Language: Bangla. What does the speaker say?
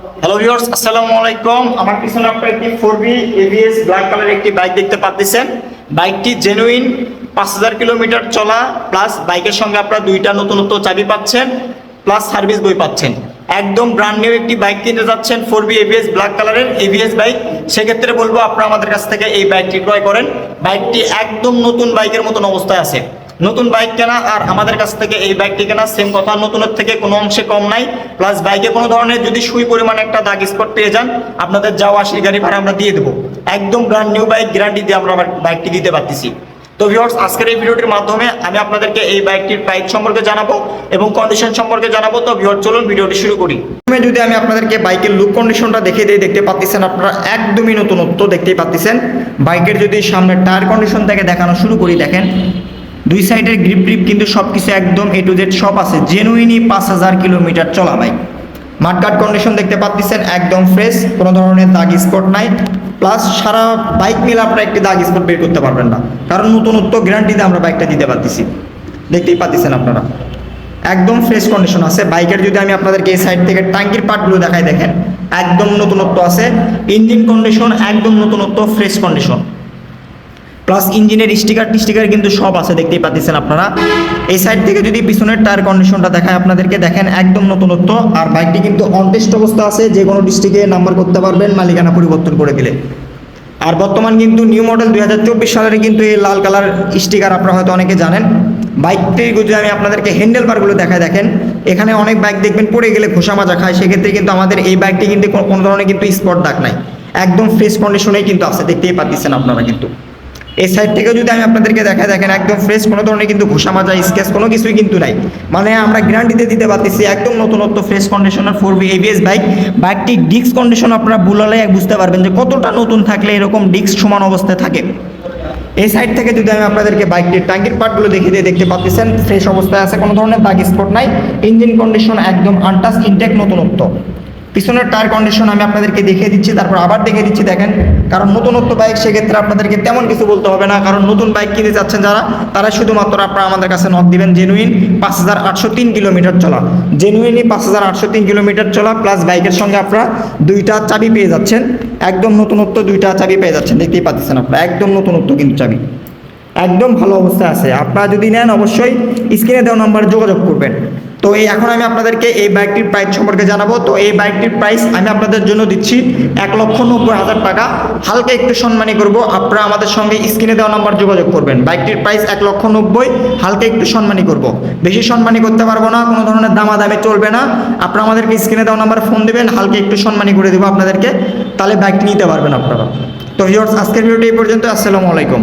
হ্যালো ভিউয়ার্স, আসসালামু আলাইকুম। আমার পিছনে আপনারা একটি 4B ABS ব্ল্যাক কালারের একটি বাইক দেখতে পাচ্ছেন। বাইকটি জেনুইন 5000 কিলোমিটার চলা, প্লাস বাইকের সঙ্গে আপনারা দুইটা নতুনত্ব চাবি পাচ্ছেন, প্লাস সার্ভিস বই পাচ্ছেন। একদম ব্র্যান্ড নিউ একটি বাইক কিনতে যাচ্ছেন 4B ABS ব্ল্যাক কালারের ABS বাইক, সেক্ষেত্রে বলবো আপনারা আমাদের কাছ থেকে এই বাইকটি ক্রয় করেন। বাইকটি একদম নতুন বাইকের মতন অবস্থায় আছে। নতুন বাইক কেনা আর আমাদের কাছ থেকে এই বাইকটি কেনা সেম কথা, নতুনের থেকে কোনো অংশে কম নাই। প্লাস বাইকে কোনো ধরনের যদি সুই পরিমাণ একটা দাগ স্পট পেয়ে যান, আপনাদের যাওয়া আসার গাড়ি ভাড়া আমরা দিয়ে দেবো। একদম ব্র্যান্ড নিউ বাইক, গ্যারান্টি দিয়ে আমরা বাইকটি দিতে পারতেছি। তো ভিউয়ার্স, আজকের এই ভিডিওটির মাধ্যমে আমি আপনাদেরকে এই বাইকটির প্রাইস সম্পর্কে জানাবো এবং কন্ডিশন সম্পর্কে জানাবো। তো ভিউয়ার্স, চলুন ভিডিওটি শুরু করি। প্রথমে যদি আমি আপনাদেরকে বাইকের লুক কন্ডিশনটা দেখে দিই, দেখতে পাচ্ছেন আপনারা একদমই নতুনত্ব দেখতেই পাচ্ছেন। বাইকের যদি সামনের টায়ার কন্ডিশন থেকে দেখানো শুরু করি, দেখেন দুই সাইডের গ্রিপ কিন্তু সবকিছু একদম A to Z সব আছে। জেনুইনই 5000 কিলোমিটার চলা বাইক। মাঠঘাট কন্ডিশন দেখতে পাচ্ছেন একদম ফ্রেশ, কোনো ধরনের দাগ স্পট নাই। প্লাস সারা বাইক মিলে আপনারা একটি দাগ স্পট বের করতে পারবেন না, কারণ নতুনত্ব গ্যারান্টিতে আমরা বাইকটা দিতে পারতেছি। দেখতেই পাচ্ছেন আপনারা একদম ফ্রেশ কন্ডিশন আছে বাইকের। যদি আমি আপনাদেরকে এই সাইড থেকে ট্যাঙ্কির পার্টগুলো দেখাই, দেখেন একদম নতুনত্ব আছে। ইঞ্জিন কন্ডিশন একদম নতুনত্ব, ফ্রেশ কন্ডিশন। প্লাস ইঞ্জিনের স্টিকার কিন্তু সব আছে, দেখতেই পাচ্ছেন আপনারা। এই সাইড থেকে যদি পিছনের টায়ার কন্ডিশনটা দেখায় আপনাদেরকে, দেখেন একদম নতুনত্ব। আর বাইকটি কিন্তু অন টেস্ট অবস্থা আছে, যে কোনো ডিস্ট্রিক্টে নাম্বার করতে পারবেন মালিকানা পরিবর্তন করে দিলে। আর বর্তমান কিন্তু নিউ মডেল 2024 সালের কিন্তু এই লাল কালার স্টিকার আপনারা হয়তো অনেকে জানেন। বাইকটি যদি আমি আপনাদেরকে হ্যান্ডেল বারগুলো দেখায়, দেখেন এখানে অনেক বাইক দেখবেন পড়ে গেলে ঘষা মাজা খায়, সেক্ষেত্রে কিন্তু আমাদের এই বাইকটি কিন্তু কোনো ধরনের কিন্তু স্পট দাগ নাই, একদম ফ্রেশ কন্ডিশনেই কিন্তু আছে, দেখতেই পাচ্ছেন আপনারা। কিন্তু এই সাইড থেকে যদি আমি আপনাদেরকে দেখাই, দেখেন একদম ফ্রেশ, কোনো ধরনের কিন্তু ঘষা মাজা স্কেচ কোনো কিছুই কিন্তু নাই। মানে আমরা গ্যারান্টিতে দিতে পারতেছি একদম নতুনত্ব fresh conditioner 4B ABS bike. বাইকটি ডিস্ক কন্ডিশন আপনারা বুলালে বুঝতে পারবেন যে কতটা নতুন থাকলে এরকম ডিস্ক সমান অবস্থায় থাকে। এই সাইড থেকে যদি আমি আপনাদেরকে বাইকটির ট্যাঙ্কির পার্টগুলো দেখিয়ে দিয়ে, দেখতে পাচ্ছেন ফ্রেশ অবস্থায় আছে, কোনো ধরনের দাগ স্পট নাই। ইঞ্জিন কন্ডিশন একদম আনটাচ, ইনটেক, নতুনত্ব। পিছনের টায়ার কন্ডিশন আমি আপনাদেরকে দেখিয়ে দিচ্ছি, তারপর আবার দেখিয়ে দিচ্ছি। দেখেন, কারণ নতুনত্ব বাইক, সেক্ষেত্রে আপনাদেরকে তেমন কিছু বলতে হবে না, কারণ নতুন বাইক কিনতে যাচ্ছেন যারা, তারা শুধুমাত্র আপনারা আমাদের কাছে নক দিবেন। জেনুইন 5803 কিলোমিটার চলা, জেনুইনই 5803 কিলোমিটার চলা। প্লাস বাইকের সঙ্গে আপনারা দুইটা চাবি পেয়ে যাচ্ছেন, একদম নতুনত্ব দুইটা চাবি পেয়ে যাচ্ছেন, দেখতেই পাচ্ছেন আপনারা একদম নতুনত্ব কিন্তু চাবি একদম ভালো অবস্থায় আছে। আপনারা যদি নেন অবশ্যই স্ক্রিনে দেওয়া নাম্বারে যোগাযোগ করবেন। তো এখন আমি আপনাদেরকে এই বাইকটির প্রাইস সম্পর্কে জানাবো। তো এই বাইকটির প্রাইস আমি আপনাদের জন্য দিচ্ছি 1,90,000 টাকা। হালকা একটু সম্মানী করব, আপনারা আমাদের সঙ্গে স্ক্রিনে দেওয়া নাম্বার যোগাযোগ করবেন। বাইকটির প্রাইস 1,90,000, হালকা একটু সম্মানী করব, বেশি সম্মানী করতে পারবো না, কোনো ধরনের দামাদামি চলবে না। আপনারা আমাদেরকে স্ক্রিনে দেওয়া নাম্বার ফোন দেবেন, হালকা একটু সম্মানী করে দেবো আপনাদেরকে, তাহলে বাইকটি নিতে পারবেন আপনারা। তো ভিউয়ার্স, আজকের ভিডিওটি এই পর্যন্ত। আসসালামু আলাইকুম।